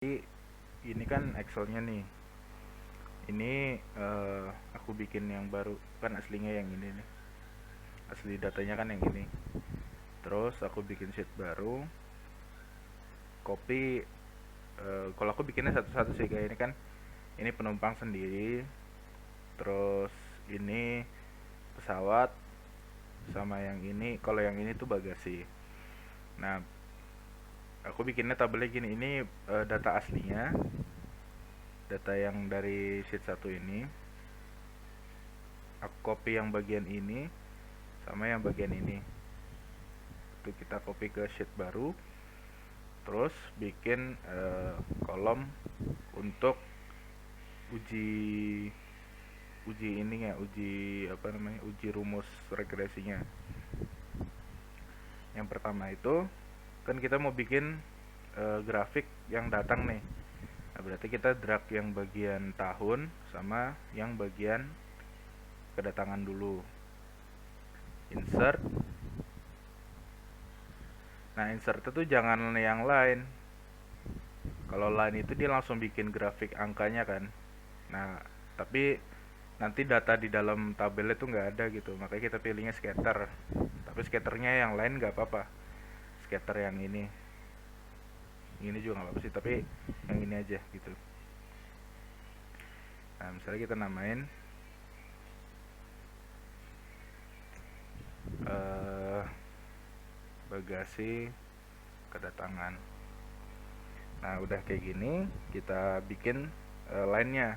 Ini kan Excelnya nih. Ini aku bikin yang baru, kan aslinya yang ini nih. Asli datanya kan yang ini. Terus aku bikin sheet baru, copy. Kalau aku bikinnya satu-satu sih, kayak ini kan. Ini penumpang sendiri. Terus ini pesawat, sama yang ini. Kalau yang ini tuh bagasi. Nah, aku bikinnya tabelnya gini. Ini data aslinya, data yang dari sheet satu ini. Aku copy yang bagian ini sama yang bagian ini. Itu kita copy ke sheet baru. Terus bikin kolom untuk uji uji ini ya, uji apa namanya, uji rumus regresinya. Yang pertama itu kan kita mau bikin grafik yang datang nih. Nah, berarti kita drag yang bagian tahun sama yang bagian kedatangan dulu. Insert. Nah, insert itu jangan yang lain. Kalau line itu dia langsung bikin grafik angkanya kan. Nah, tapi nanti data di dalam tabelnya tuh nggak ada gitu. Makanya kita pilihnya scatter. Tapi scatternya yang lain nggak apa-apa. Scatter yang ini. Ini juga nggak apa-apa sih, tapi yang ini aja gitu. Nah, misalnya kita namain bagasi kedatangan. Nah, udah kayak gini, kita bikin line-nya.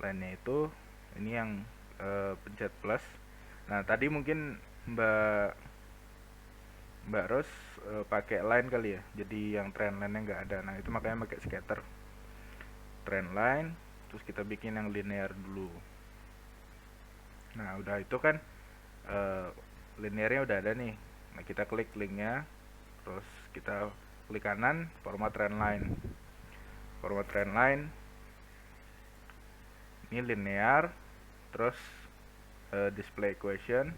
Line-nya itu ini yang pencet plus. Nah, tadi mungkin Mbak Ros pakai line kali ya. Jadi yang trend line-nya nggak ada. Nah, itu makanya pakai scatter. Trend line, terus kita bikin yang linear dulu. Nah, udah itu kan linearnya udah ada nih. Nah, kita klik linknya, terus kita klik kanan, format trend line. Format trend line ini linear, terus display equation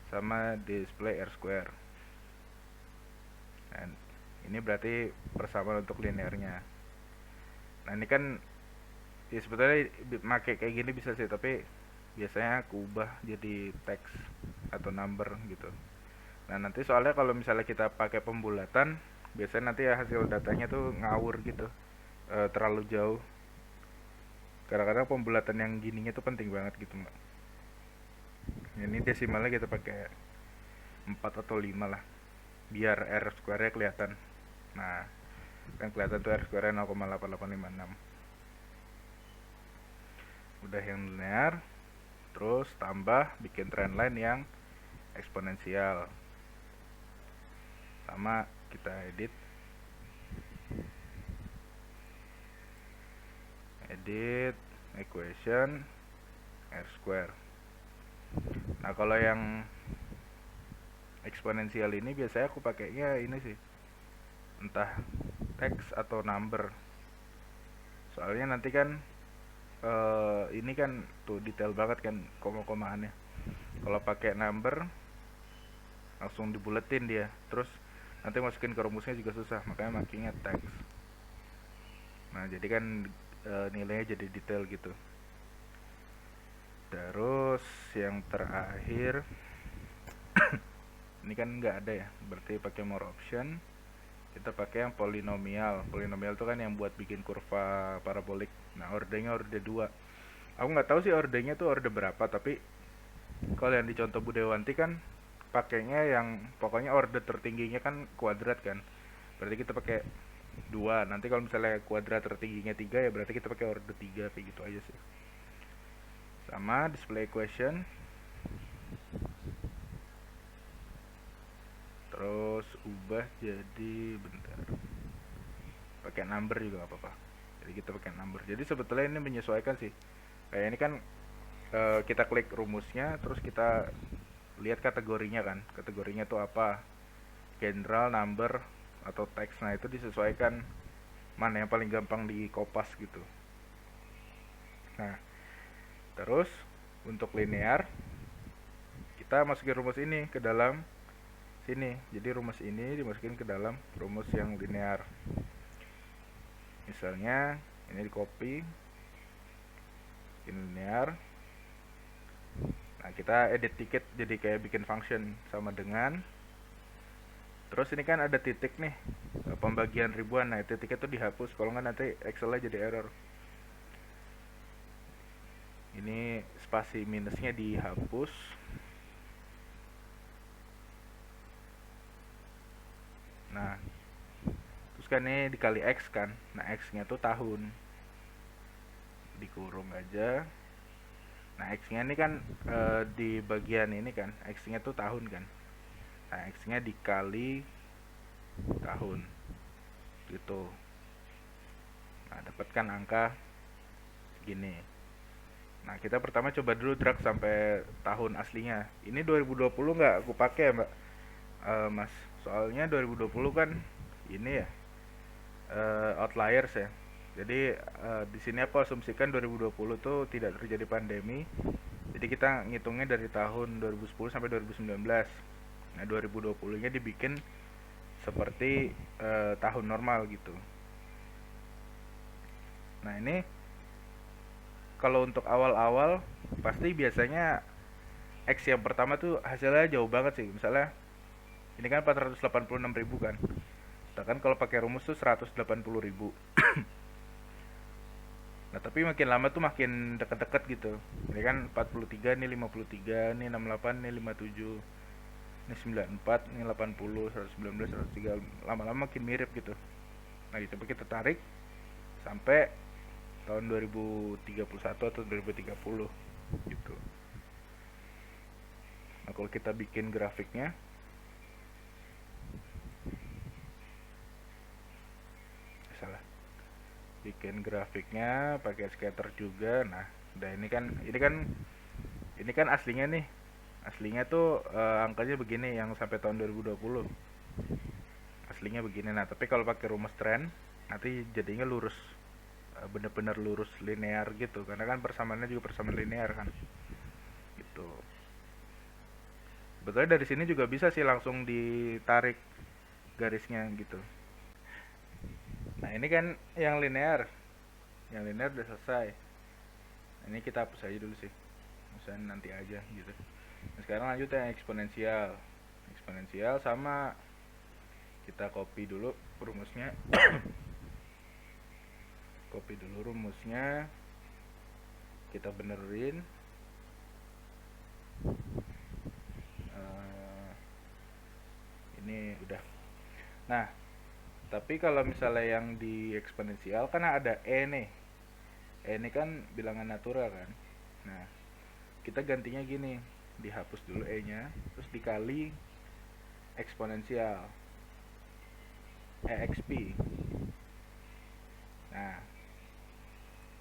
sama display R square. Dan ini berarti persamaan untuk linearnya. Nah, ini kan ya sebetulnya pakai kayak gini bisa sih, tapi biasanya aku ubah jadi teks atau number gitu. Nah, nanti soalnya kalau misalnya kita pakai pembulatan, biasanya nanti ya hasil datanya tuh ngawur gitu, terlalu jauh. Kadang-kadang pembulatan yang gininya tuh penting banget gitu, Mbak. Ini desimalnya kita pakai 4 atau 5 lah, biar R square-nya kelihatan. Nah, kan kelihatan tuh R square-nya 0,8856. Udah yang linear, terus tambah bikin trendline yang eksponensial. Sama kita edit equation R square. Nah, kalau yang eksponensial ini biasanya aku pakainya ini sih, entah teks atau number. Soalnya nanti kan ini kan tuh detail banget kan koma-komaannya. Kalau pakai number langsung dibuletin dia, terus nanti masukin ke rumusnya juga susah, makanya makanya teks. Nah, jadi kan nilainya jadi detail gitu. Terus yang terakhir ini kan nggak ada ya, berarti pakai more option. Kita pakai yang polinomial. Polinomial itu kan yang buat bikin kurva parabolik. Nah, ordernya order 2. Aku nggak tahu sih ordernya tuh order berapa, tapi kalau yang di contoh Budewanti kan pakainya yang pokoknya order tertingginya kan kuadrat kan. Berarti kita pakai 2. Nanti kalau misalnya kuadrat tertingginya 3 ya berarti kita pakai order 3, kayak gitu aja sih. Sama display equation. Terus ubah jadi bentar. Pakai number juga gak apa-apa. Jadi kita pakai number. Jadi sebetulnya ini menyesuaikan sih. Kayak ini kan kita klik rumusnya, terus kita lihat kategorinya kan. Kategorinya tuh apa? General, number, atau teks. Nah, itu disesuaikan mana yang paling gampang dikopas gitu. Nah, terus untuk linear kita masukin rumus ini ke dalam sini. Jadi rumus ini dimasukin ke dalam rumus yang linear. Misalnya ini di copy, ini linear. Nah, kita edit tiket jadi kayak bikin function sama dengan. Terus ini kan ada titik nih, pembagian ribuan. Nah, titiknya tuh dihapus, kalau nggak nanti Excel-nya jadi error. Ini spasi minusnya dihapus. Nah, terus kan ini dikali X kan. Nah, X-nya tuh tahun. Dikurung aja. Nah, X-nya ini kan di bagian ini kan, X-nya tuh tahun kan. Nah, X-nya dikali tahun. Gitu. Nah, dapatkan angka segini. Nah, kita pertama coba dulu drag sampai tahun aslinya. Ini 2020 nggak aku pakai ya, Mbak. Mas, soalnya 2020 kan ini ya, outliers ya. Jadi di sini aku asumsikan 2020 tuh tidak terjadi pandemi. Jadi kita ngitungnya dari tahun 2010 sampai 2019. Nah, 2020-nya dibikin seperti tahun normal gitu. Nah, ini kalau untuk awal-awal pasti biasanya X yang pertama tuh hasilnya jauh banget sih. Misalnya ini kan 486.000 kan. Sedangkan kalau pakai rumus tuh 180.000. Nah, tapi makin lama tuh makin deket-deket gitu. Ini kan 43, ini 53, ini 68, ini 57, ini 94, ini 80, 119, 103. Lama-lama makin mirip gitu. Nah, coba kita tarik sampai tahun 2031 atau 2030 gitu. Nah, kalau kita bikin grafiknya, salah, bikin grafiknya pakai scatter juga. Nah, udah ini kan aslinya nih. Aslinya tuh angkanya begini yang sampai tahun 2020. Aslinya begini. Nah, tapi kalau pakai rumus trend nanti jadinya lurus. Bener-bener lurus linear gitu, karena kan persamaannya juga persamaan linear kan. Gitu. Betulnya dari sini juga bisa sih langsung ditarik garisnya gitu. Nah, ini kan yang linear. Yang linear udah selesai. Ini kita hapus aja dulu sih. Misalnya nanti aja gitu. Nah, sekarang lanjut yang eksponensial. Eksponensial sama kita copy dulu rumusnya. Copy dulu rumusnya. Kita benerin. Ini udah. Nah, tapi kalau misalnya yang di eksponensial kan ada E nih. E ini kan bilangan natural kan. Nah, kita gantinya gini, dihapus dulu E nya, terus dikali eksponensial EXP. Nah,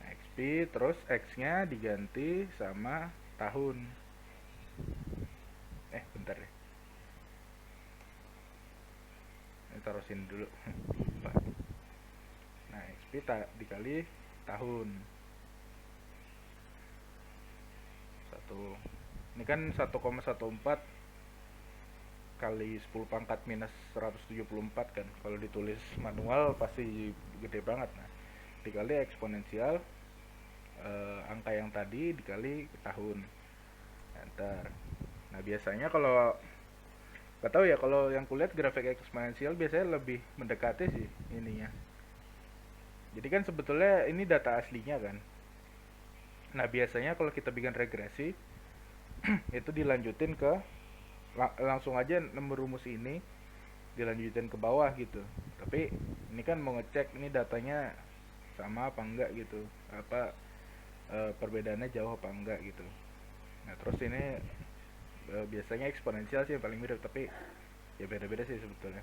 XP terus X nya diganti sama tahun. Bentar deh, ini taruh sini dulu. Lupa. Nah, XP dikali tahun. Ini kan 1,14 kali 10 pangkat minus 174 kan. Kalau ditulis manual pasti gede banget. Nah, dikali eksponensial angka yang tadi dikali tahun. Enter. Nah, biasanya kalau gak tahu ya, kalau yang kulihat grafik eksponensial biasanya lebih mendekati sih ininya. Jadi kan sebetulnya ini data aslinya kan. Nah, biasanya kalau kita bikin regresi itu dilanjutin ke langsung aja nomor rumus ini dilanjutin ke bawah gitu. Tapi ini kan mau ngecek ini datanya sama apa enggak gitu, apa perbedaannya jauh apa enggak gitu. Nah, terus ini biasanya eksponensial sih yang paling mirip, tapi ya beda-beda sih sebetulnya.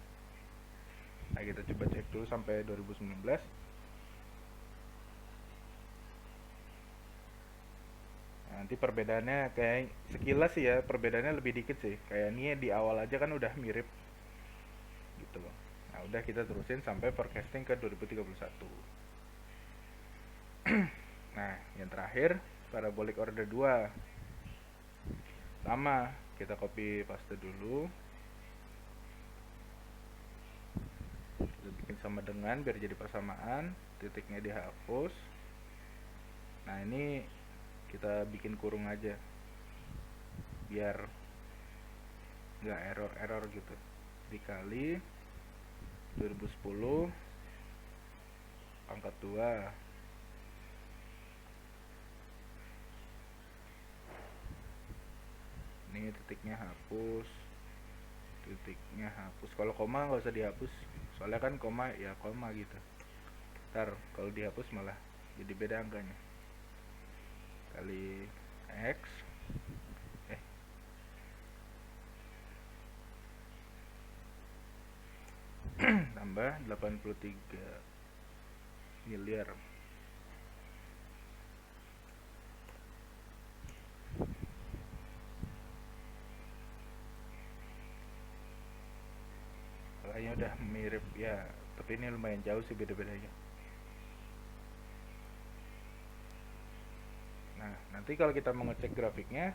Nah, kita coba cek dulu sampai 2019. Nanti perbedaannya kayak sekilas sih ya, perbedaannya lebih dikit sih. Kayak ini di awal aja kan udah mirip gitu. Nah, udah kita terusin sampai forecasting ke 2031. Nah, yang terakhir parabolic order 2. Sama, kita copy paste dulu. Kita bikin sama dengan, biar jadi persamaan, titiknya dihapus. Nah ini kita bikin kurung aja biar nggak error gitu. Dikali 2010 pangkat 2. Ini titiknya hapus, kalau koma nggak usah dihapus, soalnya kan koma ya koma gitu. Ntar kalau dihapus malah jadi beda angkanya. Kali X tambah 83 miliar. Kayaknya udah mirip ya, tapi ini lumayan jauh sih beda-bedanya. Nah nanti kalau kita mau ngecek grafiknya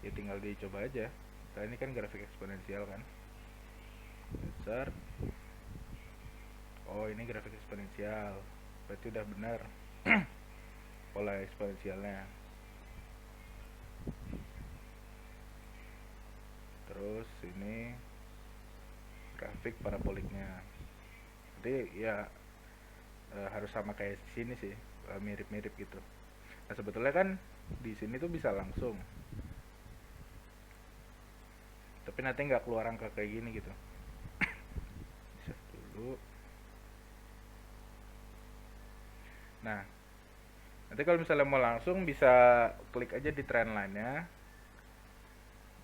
ya tinggal dicoba aja. Nah ini kan grafik eksponensial kan, besar. Oh ini grafik eksponensial, berarti udah benar pola eksponensialnya. Terus ini grafik paraboliknya. Jadi ya harus sama kayak sini sih, mirip-mirip gitu. Nah sebetulnya kan di sini tuh bisa langsung, tapi nanti nggak keluar angka kayak gini gitu. Save dulu. Nah nanti kalau misalnya mau langsung bisa klik aja di trendline-nya,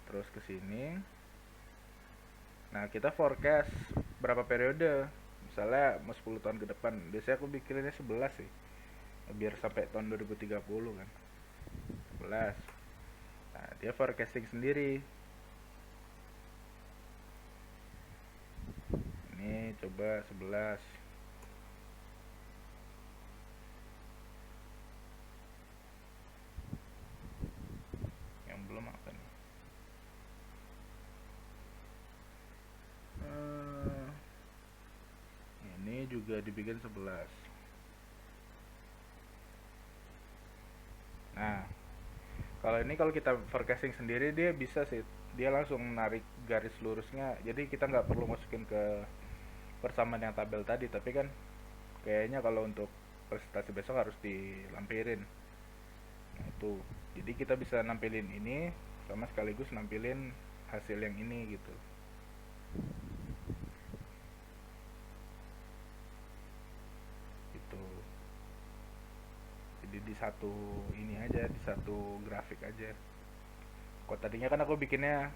terus ke sini. Nah kita forecast berapa periode, misalnya mau 10 tahun ke depan. Biasanya aku bikinnya 11 sih, biar sampai tahun 2030 kan. 11. Nah dia forecasting sendiri. Ini coba 11. Yang belum apa nih? Ini juga dibikin 11. Nah kalau ini kalau kita forecasting sendiri dia bisa sih, dia langsung narik garis lurusnya, jadi kita nggak perlu masukin ke persamaan yang tabel tadi. Tapi kan kayaknya kalau untuk presentasi besok harus dilampirin. Nah itu, jadi kita bisa nampilin ini sama sekaligus nampilin hasil yang ini gitu. Itu jadi di satu ini aja, di satu grafik aja. Kok tadinya kan aku bikinnya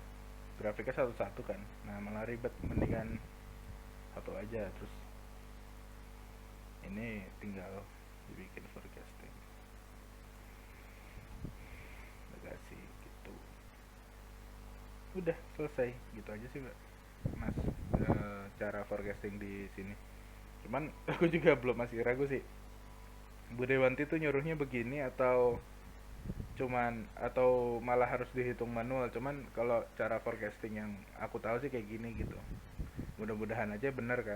grafiknya satu-satu kan, nah malah ribet, mendingan satu aja. Terus ini tinggal dibikin forecasting negasi gitu. Udah selesai gitu aja sih mas, cara forecasting di sini. Cuman aku juga belum, masih ragu sih, Bu Dewanti tuh nyuruhnya begini atau malah harus dihitung manual. Cuman kalau cara forecasting yang aku tahu sih kayak gini gitu. Mudah-mudahan aja bener kan.